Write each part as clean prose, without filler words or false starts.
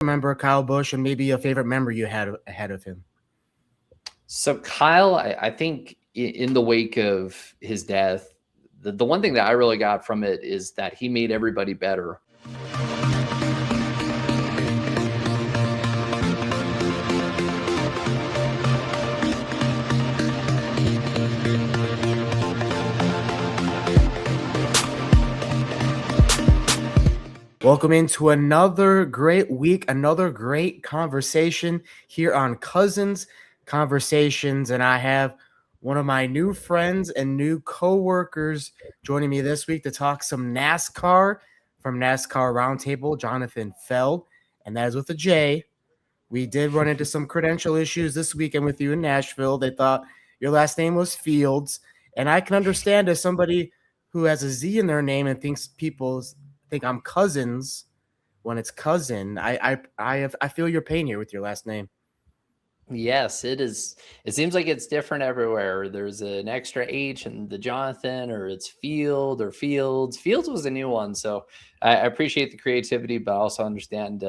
remember Kyle Busch and maybe a favorite member you had ahead of him? So Kyle, I think in the wake of his death, the one thing that I really got from it is that he made everybody better. Welcome into another great week, another great conversation here on Cousins Conversations. And I have one of my new friends and new co-workers joining me this week to talk some NASCAR from NASCAR Roundtable, Jonathan Fjeld, and that is with a J. We did run into some credential issues this weekend with you in Nashville. They thought your last name was Fields, and I can understand as somebody who has a Z in their name and thinks people think I'm Cousins when it's Cousin. I feel your pain here with your last name. Yes, it is. It seems like it's different everywhere. There's an extra H in the Jonathan, or it's Field or Fields. Fields was a new one, so I appreciate the creativity, but I also understand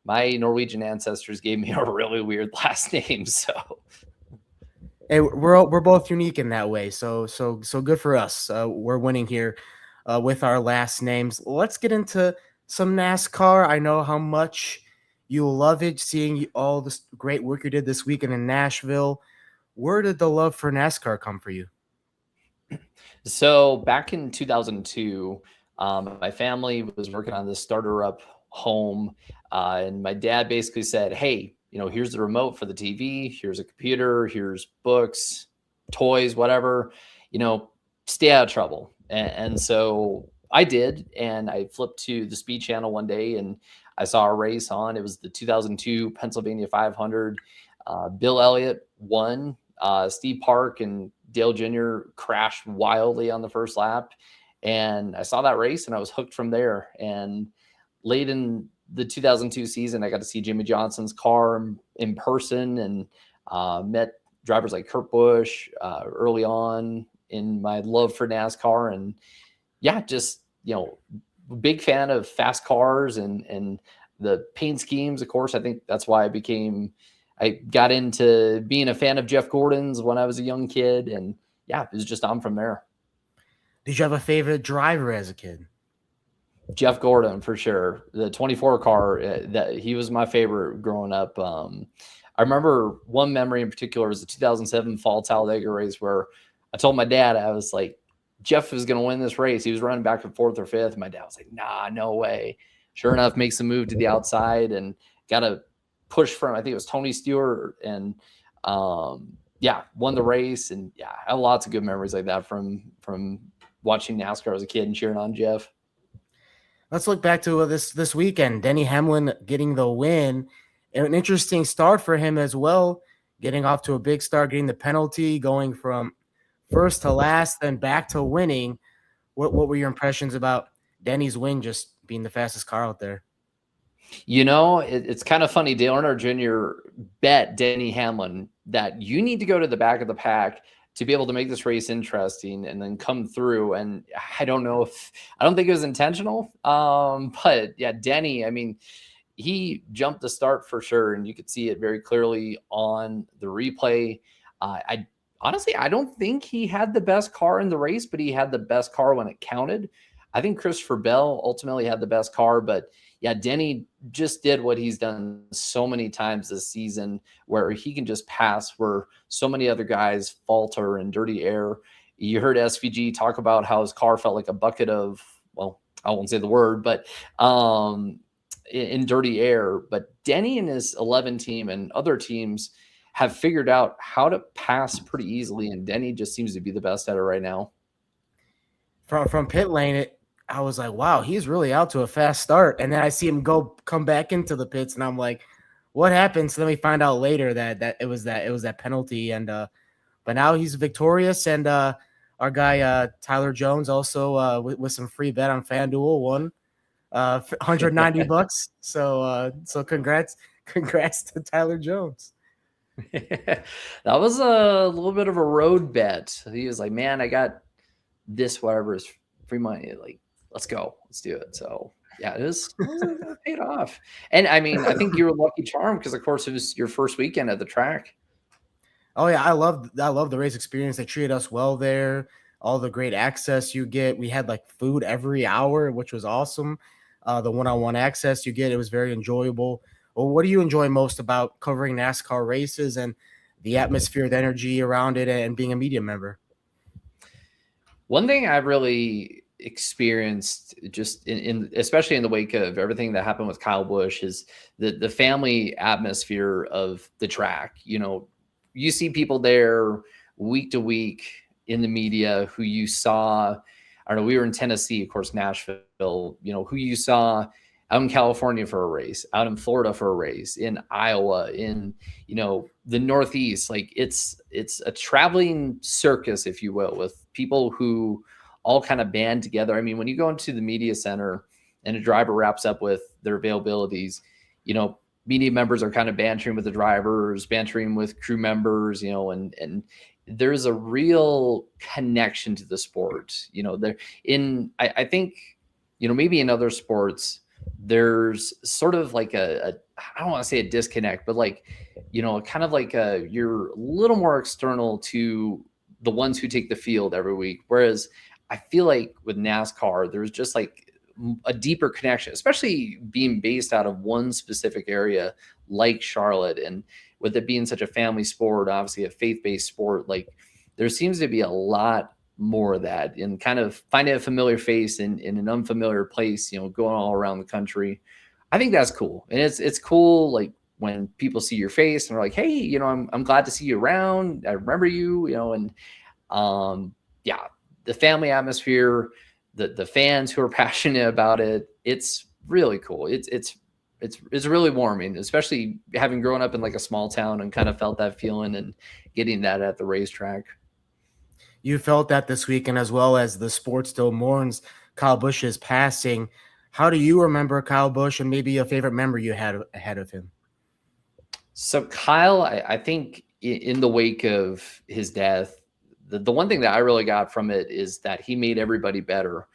my Norwegian ancestors gave me a really weird last name. So Hey, we're both unique in that way. So good for us. We're winning here with our last names. Let's get into some NASCAR. I know how much you love it, seeing all this great work you did this weekend in Nashville. Where did the love for NASCAR come for you? So back in 2002, my family was working on this starter up home, and my dad basically said, "Hey, here's the remote for the TV. Here's a computer. Here's books, toys, whatever. Stay out of trouble." And so I did, and I flipped to the Speed Channel one day, and I saw a race on. It was the 2002 Pennsylvania 500. Bill Elliott won. Steve Park and Dale Jr. crashed wildly on the first lap. And I saw that race and I was hooked from there. And late in the 2002 season, I got to see Jimmy Johnson's car in person and met drivers like Kurt Busch early on in my love for NASCAR. And yeah, just, big fan of fast cars and the paint schemes. Of course, I think that's why I got into being a fan of Jeff Gordon's when I was a young kid. And yeah, it was just on from there. Did you have a favorite driver as a kid? Jeff Gordon, for sure. The 24 car, that he was my favorite growing up. I remember one memory in particular was the 2007 Fall Talladega race where I told my dad, I was like, Jeff is going to win this race. He was running back and forth or fifth. My dad was like, nah, no way. Sure enough, makes a move to the outside and got a push from, I think it was Tony Stewart, and won the race. And yeah, I have lots of good memories like that from watching NASCAR as a kid and cheering on Jeff. Let's look back to this weekend. Denny Hamlin getting the win. An interesting start for him as well, getting off to a big start, getting the penalty, going from first to last, then back to winning. What were your impressions about Denny's win, just being the fastest car out there? It's kind of funny. Dale Earnhardt Jr. bet Denny Hamlin that you need to go to the back of the pack to be able to make this race interesting and then come through. And I don't think it was intentional. But yeah, Denny, I mean, he jumped the start for sure. And you could see it very clearly on the replay. Honestly, I don't think he had the best car in the race, but he had the best car when it counted. I think Christopher Bell ultimately had the best car, but yeah, Denny just did what he's done so many times this season, where he can just pass where so many other guys falter in dirty air. You heard SVG talk about how his car felt like a bucket of, well, I won't say the word, but in dirty air. But Denny and his 11 team and other teams have figured out how to pass pretty easily, and Denny just seems to be the best at it right now. From pit lane, I was like, wow, he's really out to a fast start. And then I see him come back into the pits, and I'm like, what happened? So then we find out later that it was that penalty. And but now he's victorious. And our guy Tyler Jones also with some free bet on FanDuel won $190. So congrats to Tyler Jones. That was a little bit of a road bet. He was like, man, I got this, whatever is free money. Like, let's go. Let's do it. So Yeah, it paid off. And I mean, I think you were lucky charm because, of course, it was your first weekend at the track. Oh yeah, I love the race experience. They treated us well there. All the great access you get. We had like food every hour, which was awesome. The one-on-one access you get, it was very enjoyable. Well, what do you enjoy most about covering NASCAR races and the atmosphere, the energy around it, and being a media member? One thing I've really experienced just in especially in the wake of everything that happened with Kyle Busch is the family atmosphere of the track. You see people there week to week in the media who you saw. I don't know, we were in Tennessee, of course, Nashville, who you saw out in California for a race, out in Florida for a race, in Iowa, in the Northeast. Like it's a traveling circus, if you will, with people who all kind of band together. I mean, when you go into the media center and a driver wraps up with their availabilities, media members are kind of bantering with the drivers, bantering with crew members, and there's a real connection to the sport. I think, maybe in other sports, there's sort of like I don't want to say a disconnect, but like, kind of like you're a little more external to the ones who take the field every week. Whereas I feel like with NASCAR, there's just like a deeper connection, especially being based out of one specific area like Charlotte. And with it being such a family sport, obviously a faith-based sport, like there seems to be a lot more of that, and kind of finding a familiar face in an unfamiliar place, going all around the country. I think that's cool. And it's cool. Like when people see your face and are like, hey, I'm glad to see you around. I remember you, and yeah, the family atmosphere, the fans who are passionate about it. It's really cool. It's really warming, especially having grown up in like a small town and kind of felt that feeling and getting that at the racetrack. You felt that this weekend, as well as the sport still mourns Kyle Busch's passing. How do you remember Kyle Busch, and maybe a favorite memory you had ahead of him? So Kyle, I think in the wake of his death, the one thing that I really got from it is that he made everybody better.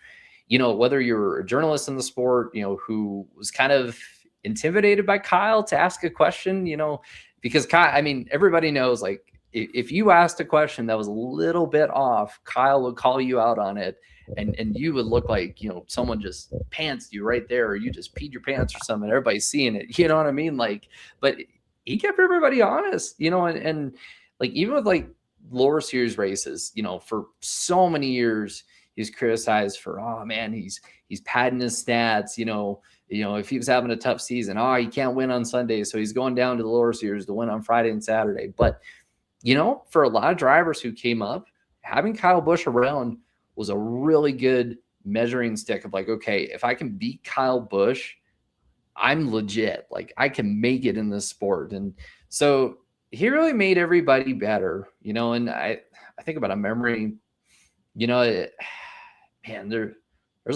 Whether you're a journalist in the sport, who was kind of intimidated by Kyle to ask a question, because Kyle, I mean, everybody knows, like, if you asked a question that was a little bit off, Kyle would call you out on it, and you would look like, someone just pantsed you right there, or you just peed your pants or something. Everybody's seeing it. You know what I mean? Like, but he kept everybody honest, and like, even with like lower series races, for so many years, he's criticized for, oh man, he's padding his stats, if he was having a tough season, he can't win on Sundays, so he's going down to the lower series to win on Friday and Saturday. But for a lot of drivers who came up, having Kyle Busch around was a really good measuring stick of like, okay, if I can beat Kyle Busch, I'm legit. Like, I can make it in this sport. And so he really made everybody better, and I think about a memory, man, there's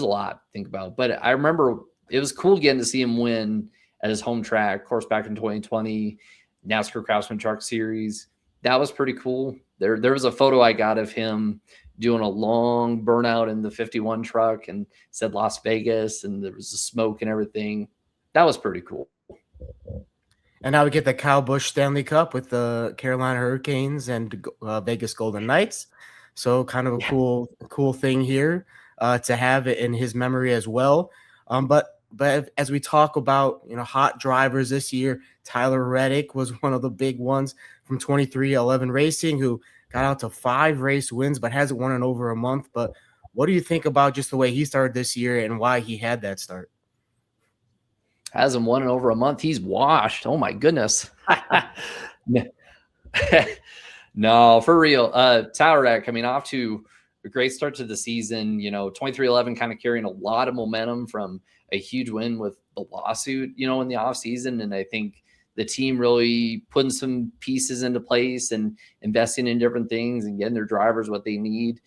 a lot to think about. But I remember it was cool getting to see him win at his home track, of course, back in 2020, NASCAR Craftsman Truck Series. That was pretty cool. There was a photo I got of him doing a long burnout in the 51 truck and said Las Vegas, and there was the smoke and everything. That was pretty cool. And now we get the Kyle Busch Stanley Cup with the Carolina Hurricanes and Vegas Golden Knights. So kind of a cool thing here to have it in his memory as well. But as we talk about, hot drivers this year, Tyler Reddick was one of the big ones from 23XI Racing, who got out to 5 race wins, but hasn't won in over a month. But what do you think about just the way he started this year and why he had that start? Hasn't won in over a month. He's washed. Oh my goodness. No, for real. Tyler Reddick, I mean, off to a great start to the season. 23XI kind of carrying a lot of momentum from a huge win with the lawsuit, in the offseason. And I think the team really putting some pieces into place and investing in different things and getting their drivers what they need.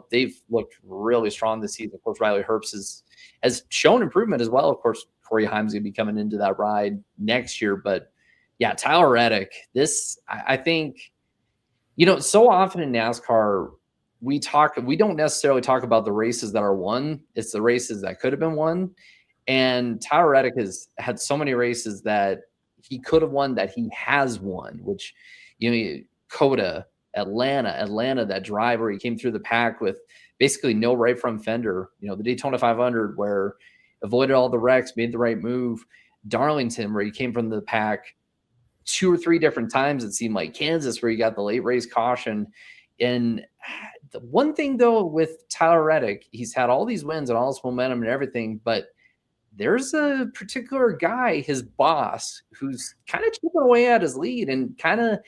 They've looked really strong this season. Of course, Riley Herbst has shown improvement as well. Of course, Corey Heim's going to be coming into that ride next year. But yeah, Tyler Reddick, I think, so often in NASCAR, we don't necessarily talk about the races that are won. It's the races that could have been won. And Tyler Reddick has had so many races that he could have won that he has won, which, Coda, Atlanta, that driver, he came through the pack with basically no right front fender. The Daytona 500 where avoided all the wrecks, made the right move. Darlington, where he came from the pack 2 or 3 different times, it seemed like. Kansas, where he got the late race caution. And the one thing, though, with Tyler Reddick, he's had all these wins and all this momentum and everything, but there's a particular guy, his boss, who's kind of chipping away at his lead and kind of,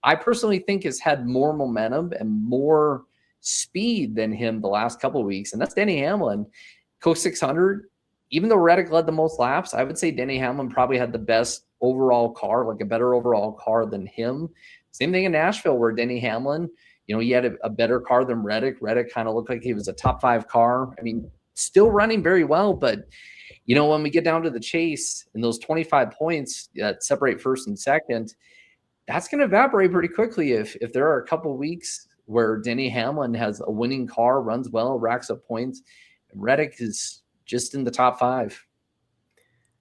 I personally think, has had more momentum and more speed than him the last couple of weeks. And that's Denny Hamlin. Coke 600, even though Reddick led the most laps, I would say Denny Hamlin probably had the best overall car, like a better overall car than him. Same thing in Nashville, where Denny Hamlin, he had a better car than Reddick. Reddick kind of looked like he was a top 5 car. I mean, still running very well, but when we get down to the chase and those 25 points that separate first and second, that's going to evaporate pretty quickly if there are a couple of weeks where Denny Hamlin has a winning car, runs well, racks up points, and Reddick is just in the top 5.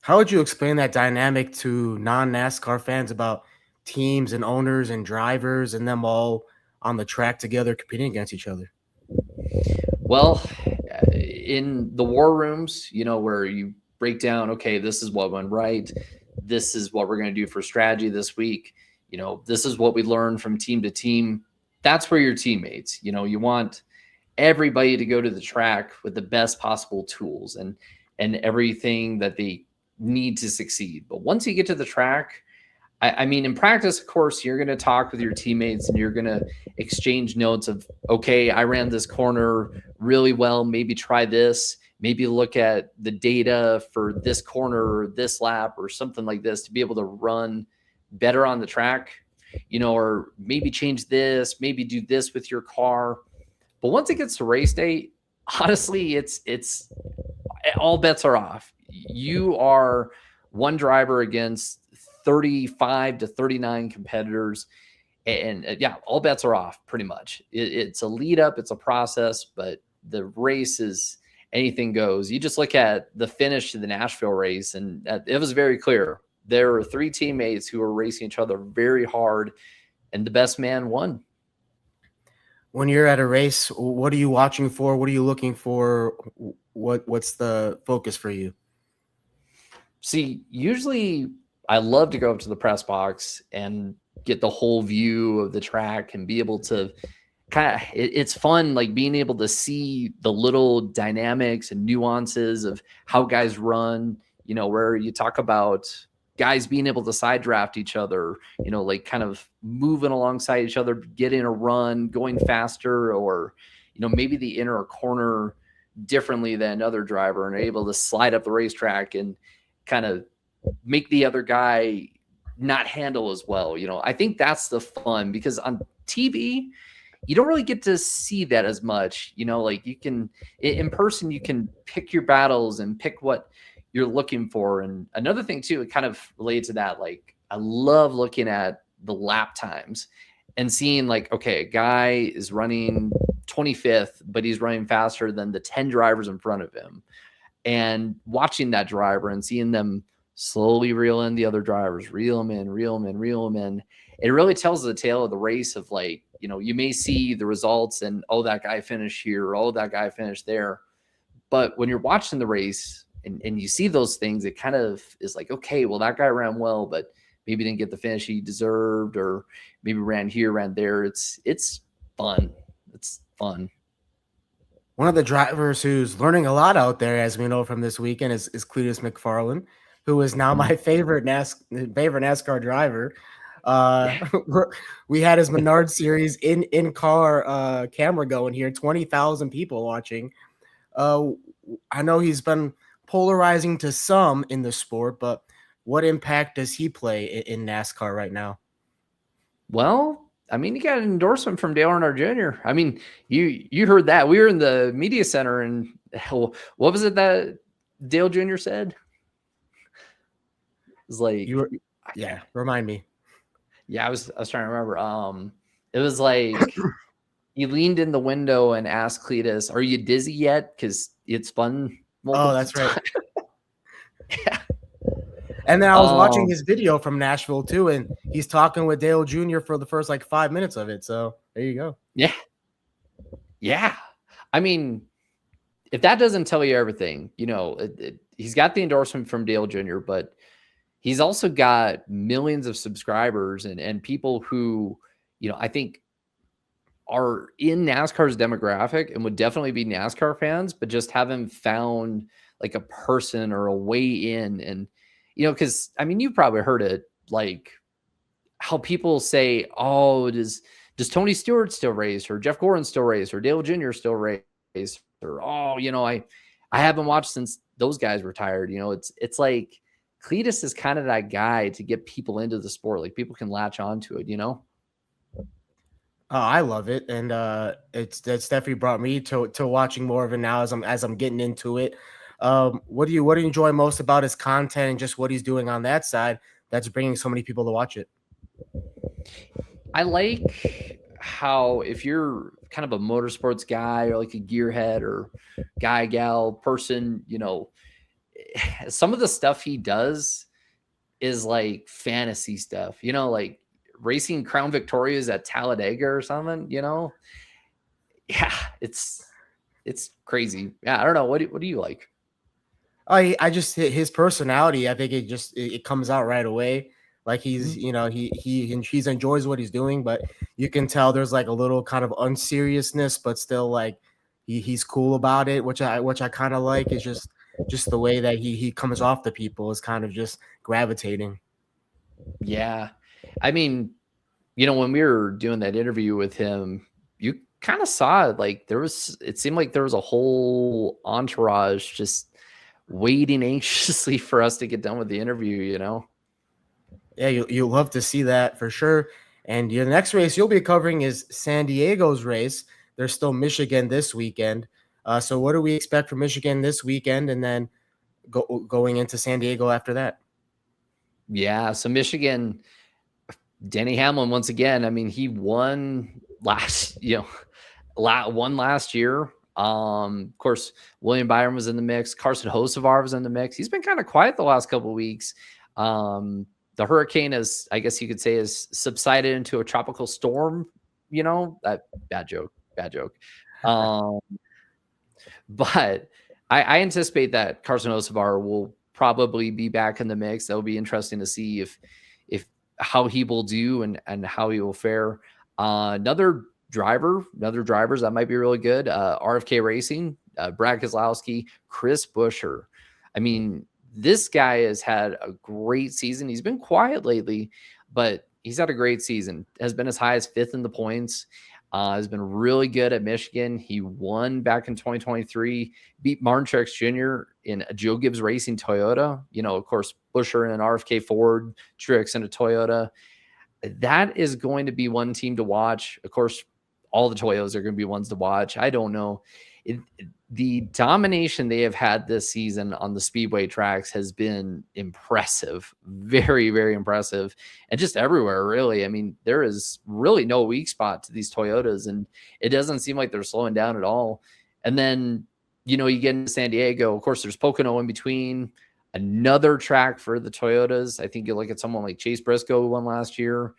How would you explain that dynamic to non-NASCAR fans about teams and owners and drivers and them all on the track together competing against each other? Well, in the war rooms, where you break down, okay, this is what went right. This is what we're going to do for strategy this week. This is what we learned from team to team. That's where your teammates, you want everybody to go to the track with the best possible tools and everything that they need to succeed. But once you get to the track, I mean, in practice, of course, you're going to talk with your teammates and you're going to exchange notes of, okay, I ran this corner really well. Maybe try this. Maybe look at the data for this corner or this lap or something like this to be able to run better on the track, or maybe change this, maybe do this with your car. But once it gets to race day, honestly, it's all bets are off. You are one driver against 35 to 39 competitors. And all bets are off pretty much. It's a lead up, it's a process, but the race is anything goes. You just look at the finish to the Nashville race, and it was very clear. There were 3 teammates who were racing each other very hard, and the best man won. When you're at a race, what are you watching for? What are you looking for? What's the focus for you? See, usually I love to go up to the press box and get the whole view of the track and be able to it's fun, like being able to see the little dynamics and nuances of how guys run, where you talk about guys being able to side draft each other, like kind of moving alongside each other, getting a run, going faster, or, maybe they enter a corner differently than another driver and are able to slide up the racetrack and kind of make the other guy not handle as well. I think that's the fun, because on TV, you don't really get to see that as much. Like you can, in person, you can pick your battles and pick what you're looking for. And another thing too, it kind of relates to that. Like I love looking at the lap times and seeing like, okay, a guy is running 25th, but he's running faster than the 10 drivers in front of him, and watching that driver and seeing them slowly reel in the other drivers, reel them in, reel them in, reel them in. It really tells the tale of the race of like, you may see the results and, oh, that guy finished here, oh, that guy finished there. But when you're watching the race and you see those things, it kind of is like, okay, well, that guy ran well, but maybe didn't get the finish he deserved, or maybe ran here, ran there. It's fun. It's fun. One of the drivers who's learning a lot out there, as we know from this weekend, is Cleetus McFarland, who is now my favorite NASCAR driver. We had his Menard series in car camera going here, 20,000 people watching. I know he's been polarizing to some in the sport, but what impact does he play in NASCAR right now? Well, I mean, he got an endorsement from Dale Earnhardt Jr. I mean, you heard that. We were in the media center, and what was it that Dale Jr. said? It was like, remind me. Yeah, I was trying to remember. It was like he leaned in the window and asked Cleetus, "Are you dizzy yet? Because it's fun." Oh, that's right. And then I was watching his video from Nashville too, and he's talking with Dale Jr. for the first like 5 minutes of it. So there you go. Yeah. Yeah. I mean, if that doesn't tell you everything, you know, he's got the endorsement from Dale Jr., but he's also got millions of subscribers and people who, you know, I think are in NASCAR's demographic and would definitely be NASCAR fans, but just haven't found like a person or a way in. And, you know, because I mean, you've probably heard it, like how people say, oh, does Tony Stewart still race, or Jeff Gordon still race, or Dale Jr. still race, or, oh, you know, I haven't watched since those guys retired. You know, it's like Cleetus is kind of that guy to get people into the sport. Like people can latch onto it, you know? Oh, I love it, and it's definitely brought me to watching more of it now as I'm getting into it. What do you enjoy most about his content and just what he's doing on that side that's bringing so many people to watch it? I like how if you're kind of a motorsports guy or like a gearhead or guy, gal, person, you know, some of the stuff he does is like fantasy stuff, you know, like racing Crown Victorias at Talladega or something, you know? Yeah, it's crazy. Yeah, I don't know. What do you like? I just his personality. I think it comes out right away. Like he's you know he enjoys what he's doing, but you can tell there's like a little kind of unseriousness, but still like he's cool about it, which I kind of like. Is just the way that he comes off to people is kind of just gravitating. Yeah. I mean, you know, when we were doing that interview with him, you kind of saw it. Like it seemed like there was a whole entourage just waiting anxiously for us to get done with the interview, you know? Yeah, you'll love to see that for sure. And your next race you'll be covering is San Diego's race. There's still Michigan this weekend. So what do we expect from Michigan this weekend, and then going into San Diego after that? Yeah. So Michigan, Denny Hamlin, once again, I mean, he won last, you know, won last year. Of course, William Byron was in the mix. Carson Hocevar was in the mix. He's been kind of quiet the last couple of weeks. The hurricane is, I guess you could say, is subsided into a tropical storm. You know, bad joke. But I anticipate that Carson Hocevar will probably be back in the mix. That'll be interesting to see if how he will do and how he will fare. Another drivers that might be really good. RFK Racing, Brad Keselowski, Chris Buescher. I mean, this guy has had a great season. He's been quiet lately, but he's had a great season. Has been as high as 5th in the points. Has been really good at Michigan. He won back in 2023, beat Martin Truex Jr. in a Joe Gibbs Racing Toyota. You know, of course, Buescher in an RFK Ford, Truex in a Toyota. That is going to be one team to watch. Of course, all the Toyotas are going to be ones to watch. I don't know. The domination they have had this season on the speedway tracks has been impressive, very, very impressive, and just everywhere, really. I mean, there is really no weak spot to these Toyotas, and it doesn't seem like they're slowing down at all. And then, you know, you get into San Diego. Of course, there's Pocono in between, another track for the Toyotas. I think you look at someone like Chase Briscoe, who won last year.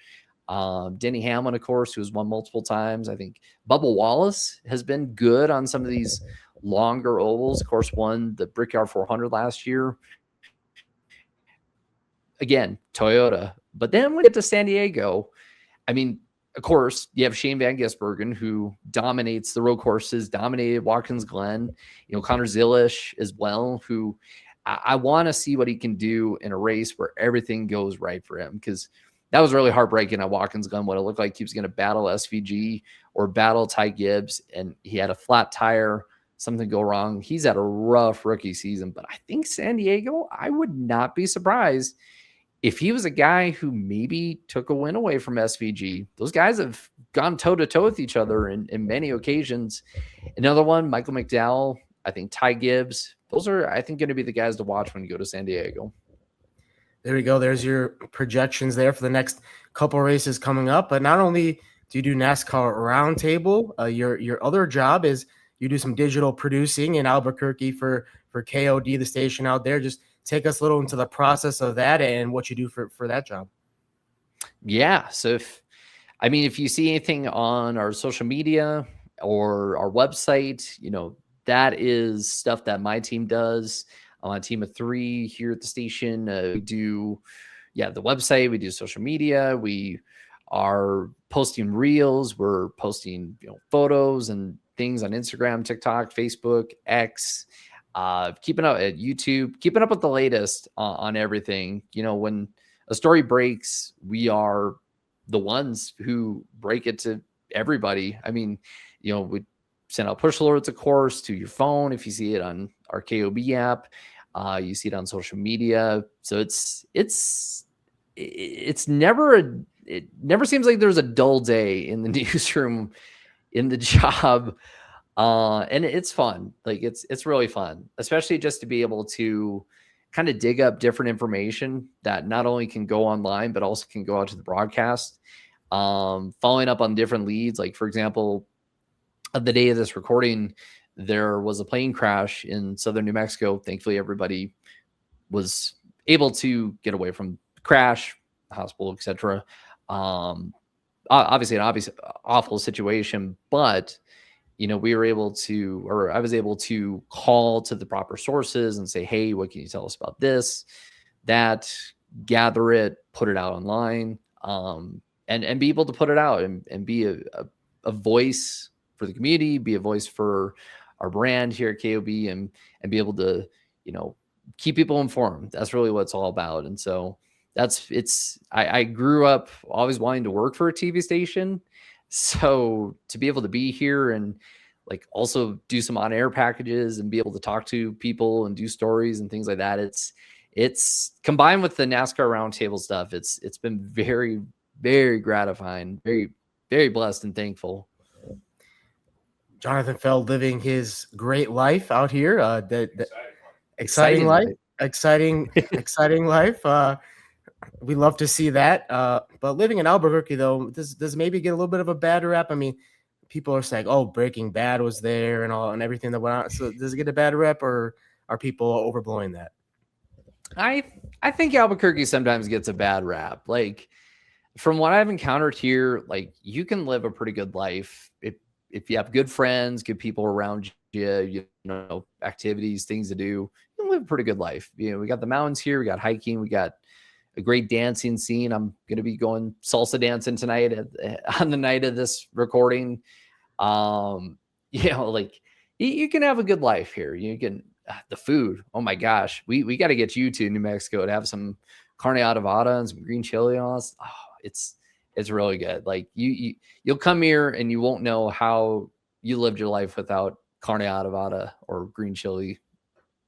Denny Hamlin, of course, who's won multiple times. I think Bubba Wallace has been good on some of these longer ovals. Of course, won the Brickyard 400 last year. Again, Toyota. But then when we get to San Diego, I mean, of course, you have Shane Van Gisbergen, who dominates the road courses, dominated Watkins Glen. You know, Connor Zilisch as well, who I want to see what he can do in a race where everything goes right for him, because that was really heartbreaking at Watkins Glen, what it looked like he was going to battle SVG or battle Ty Gibbs, and he had a flat tire, something go wrong. He's had a rough rookie season, but I think San Diego, I would not be surprised if he was a guy who maybe took a win away from SVG. Those guys have gone toe-to-toe with each other in many occasions. Another one, Michael McDowell, I think Ty Gibbs. Those are, I think, going to be the guys to watch when you go to San Diego. There we go. There's your projections there for the next couple races coming up. But not only do you do NASCAR Roundtable, your other job is you do some digital producing in Albuquerque for KOD, the station out there. Just take us a little into the process of that and what you do for that job. Yeah. So if you see anything on our social media or our website, that is stuff that my team does. I'm on a team of 3 here at the station. We do, the website, we do social media. We are posting reels. We're posting, photos and things on Instagram, TikTok, Facebook, X, keeping up at YouTube, keeping up with the latest on everything. When a story breaks, we are the ones who break it to everybody. I mean, we send out push alerts, of course, to your phone. If you see it on our KOB app, you see it on social media. So it never seems like there's a dull day in the newsroom, in the job. And it's fun. Like it's really fun, especially just to be able to kind of dig up different information that not only can go online, but also can go out to the broadcast. Following up on different leads. Like, for example, of the day of this recording, there was a plane crash in southern New Mexico. Thankfully, everybody was able to get away from the crash, hospital, etc. Obviously an awful situation, but we were able to, or I was able to call to the proper sources and say, hey, what can you tell us about this, that, gather it, put it out online, and be able to put it out and be a voice for the community, be a voice for our brand here at KOB, and be able to, keep people informed. That's really what it's all about. And so I grew up always wanting to work for a TV station. So to be able to be here and like also do some on-air packages and be able to talk to people and do stories and things like that, it's combined with the NASCAR roundtable stuff. It's been very, very gratifying, very, very blessed and thankful. Jonathan Fjeld living his great life out here. Exciting life. Exciting life. We love to see that. But living in Albuquerque, though, does maybe get a little bit of a bad rap. I mean, people are saying, "Oh, Breaking Bad was there and all and everything that went on." So does it get a bad rap, or are people overblowing that? I think Albuquerque sometimes gets a bad rap. Like, from what I've encountered here, like, you can live a pretty good life if you have good friends, good people around you, activities, things to do. You can live a pretty good life. We got the mountains here, we got hiking, we got a great dancing scene. I'm going to be going salsa dancing tonight on the night of this recording. Like, you can have a good life here. You can, the food. Oh my gosh. We got to get you to New Mexico to have some carne adobada and some green chili and all this. Oh, it's really good. Like you'll come here and you won't know how you lived your life without carne adobada or green chili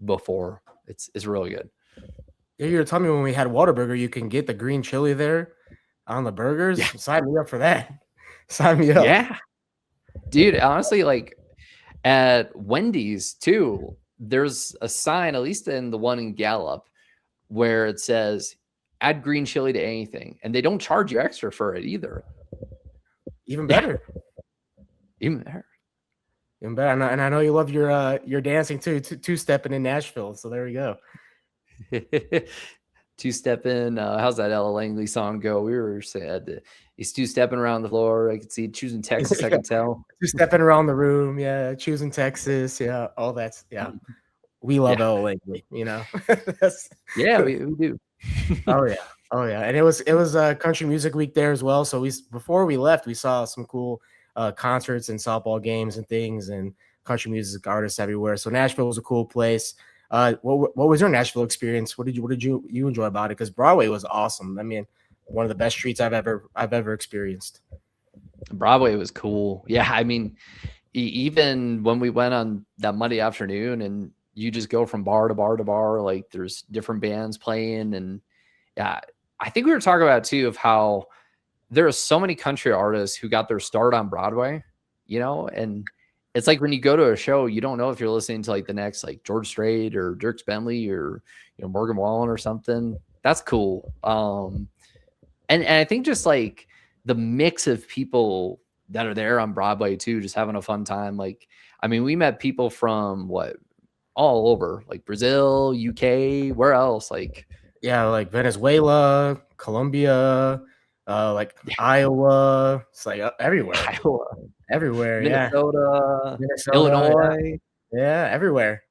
before. It's really good. Yeah, you were telling me when we had Whataburger, you can get the green chili there on the burgers. Yeah. Sign me up for that. Sign me up. Yeah. Dude, honestly, like at Wendy's too, there's a sign, at least in the one in Gallup, where it says, add green chili to anything. And they don't charge you extra for it either. Even better. Even better. Even better. And I know you love your dancing too, two-stepping in Nashville. So there we go. Two-stepping. How's that Ella Langley song go? We were saying he's two-stepping around the floor. I could see choosing Texas. I can tell. Two-stepping around the room. Yeah. Choosing Texas. Yeah. All that's, yeah. We love Ella Langley, yeah, we do. Oh yeah. And it was country music week there as well. So before we left, we saw some cool concerts and softball games and things and country music artists everywhere. So Nashville was a cool place. What was your Nashville experience? What did you enjoy about it? Because Broadway was awesome. I mean, one of the best streets I've ever experienced. Broadway was cool. Yeah, I mean, even when we went on that Monday afternoon and you just go from bar to bar to bar, like there's different bands playing. And yeah, I think we were talking about too, of how there are so many country artists who got their start on Broadway, and it's like when you go to a show, you don't know if you're listening to like the next, like George Strait or Dierks Bentley or, Morgan Wallen or something. That's cool. And I think just like the mix of people that are there on Broadway too, just having a fun time. Like, I mean, we met people from all over, like Brazil, UK, where else? Like, yeah, like Venezuela, Colombia, like Iowa. It's like everywhere, Iowa, everywhere. Yeah, Minnesota, Minnesota. Illinois. Yeah, everywhere,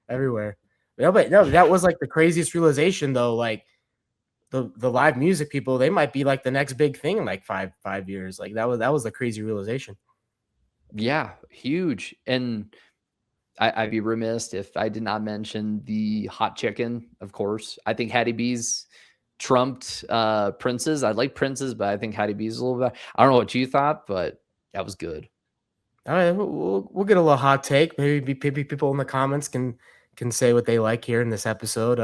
everywhere. Yeah, but no, that was like the craziest realization though. Like the live music people, they might be like the next big thing in like five years. Like that was the crazy realization. Yeah, huge. And I'd be remiss if I did not mention the hot chicken, of course. I think Hattie B's trumped Prince's. I like Prince's, but I think Hattie B's a little bit. I don't know what you thought, but that was good. All right, we'll get a little hot take. Maybe people in the comments can say what they like here in this episode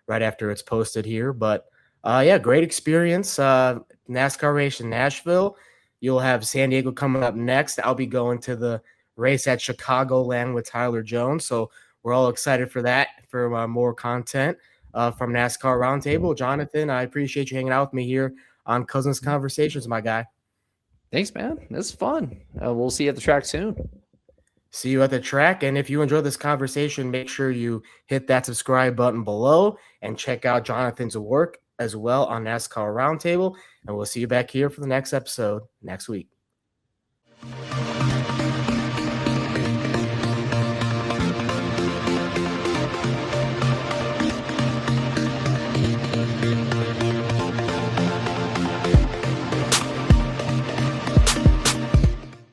right after it's posted here. But yeah, great experience. NASCAR race in Nashville. You'll have San Diego coming up next. I'll be going to the race at Chicagoland with Tyler Jones. So we're all excited for that, for more content from NASCAR Roundtable. Jonathan, I appreciate you hanging out with me here on Cousins Conversations, my guy. Thanks, man. This is fun. We'll see you at the track soon. See you at the track. And if you enjoyed this conversation, make sure you hit that subscribe button below and check out Jonathan's work as well on NASCAR Roundtable. And we'll see you back here for the next episode next week.